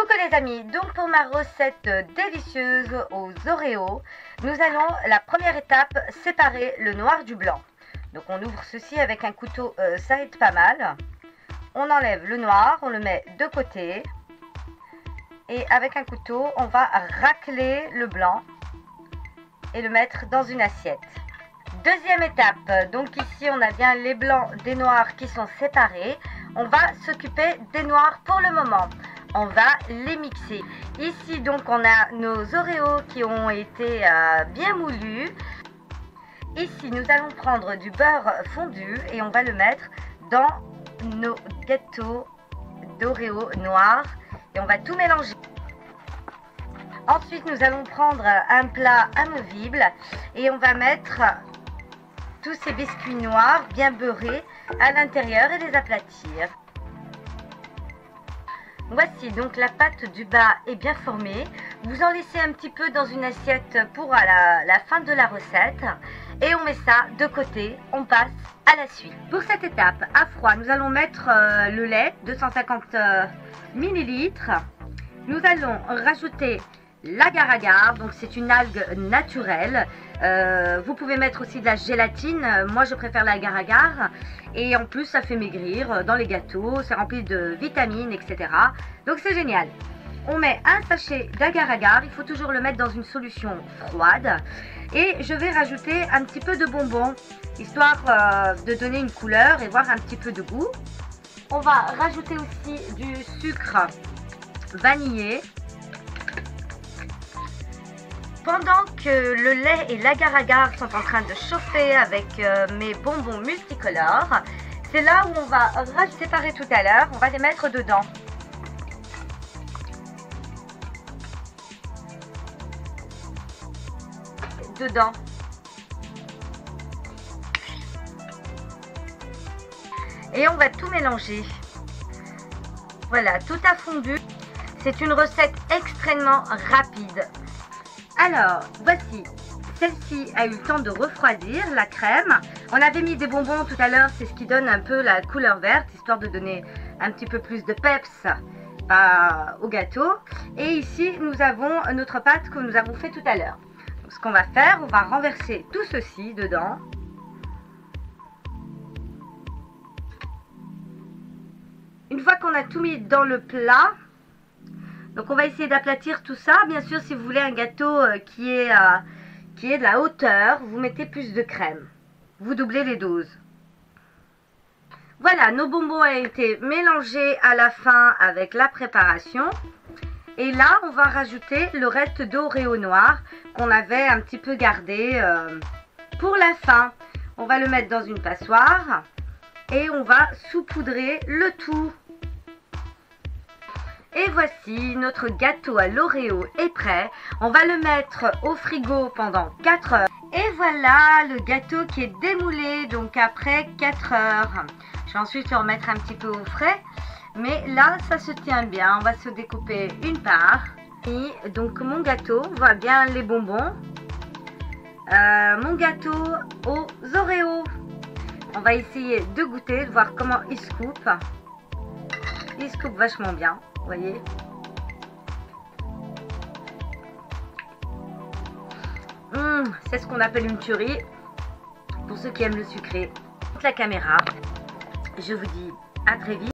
Coucou les amis, donc pour ma recette délicieuse aux Oreos, nous allons, la première étape, séparer le noir du blanc. Donc on ouvre ceci avec un couteau, ça aide pas mal. On enlève le noir, on le met de côté. Et avec un couteau, on va racler le blanc et le mettre dans une assiette. Deuxième étape, donc ici on a bien les blancs des noirs qui sont séparés. On va s'occuper des noirs pour le moment. On va les mixer. Ici donc on a nos Oreos qui ont été bien moulus. Ici nous allons prendre du beurre fondu et on va le mettre dans nos gâteaux d'Oreos noirs et on va tout mélanger. Ensuite nous allons prendre un plat amovible et on va mettre tous ces biscuits noirs bien beurrés à l'intérieur et les aplatir. Voici donc la pâte du bas est bien formée. Vous en laissez un petit peu dans une assiette pour la fin de la recette. Et on met ça de côté. On passe à la suite. Pour cette étape, à froid, nous allons mettre le lait, 250 ml. Nous allons rajouter l'agar-agar, donc c'est une algue naturelle. Vous pouvez mettre aussi de la gélatine, moi je préfère l'agar-agar. Et en plus ça fait maigrir dans les gâteaux, c'est rempli de vitamines, etc. Donc c'est génial. On met un sachet d'agar-agar, il faut toujours le mettre dans une solution froide. Et je vais rajouter un petit peu de bonbons, histoire de donner une couleur et voir un petit peu de goût. On va rajouter aussi du sucre vanillé. Pendant que le lait et l'agar-agar sont en train de chauffer avec mes bonbons multicolores, c'est là où on va séparer tout à l'heure, on va les mettre dedans. Et on va tout mélanger. Voilà, tout a fondu. C'est une recette extrêmement rapide. Alors, voici, celle-ci a eu le temps de refroidir, la crème. On avait mis des bonbons tout à l'heure, c'est ce qui donne un peu la couleur verte, histoire de donner un petit peu plus de peps au gâteau. Et ici, nous avons notre pâte que nous avons fait tout à l'heure. Ce qu'on va faire, on va renverser tout ceci dedans. Une fois qu'on a tout mis dans le plat, donc on va essayer d'aplatir tout ça. Bien sûr, si vous voulez un gâteau qui est de la hauteur, vous mettez plus de crème. Vous doublez les doses. Voilà, nos bonbons ont été mélangés à la fin avec la préparation. Et là, on va rajouter le reste d'Oreo noir qu'on avait un petit peu gardé pour la fin. On va le mettre dans une passoire et on va saupoudrer le tout. Et voici, notre gâteau à l'Oreo est prêt. On va le mettre au frigo pendant 4 heures. Et voilà le gâteau qui est démoulé, donc après 4 heures. Je vais ensuite le remettre un petit peu au frais. Mais là, ça se tient bien. On va se découper une part. Et donc mon gâteau, on voit bien les bonbons. Mon gâteau aux Oreos. On va essayer de goûter, de voir comment il se coupe. Il se coupe vachement bien. Vous voyez, c'est ce qu'on appelle une tuerie pour ceux qui aiment le sucré. La caméra, je vous dis à très vite.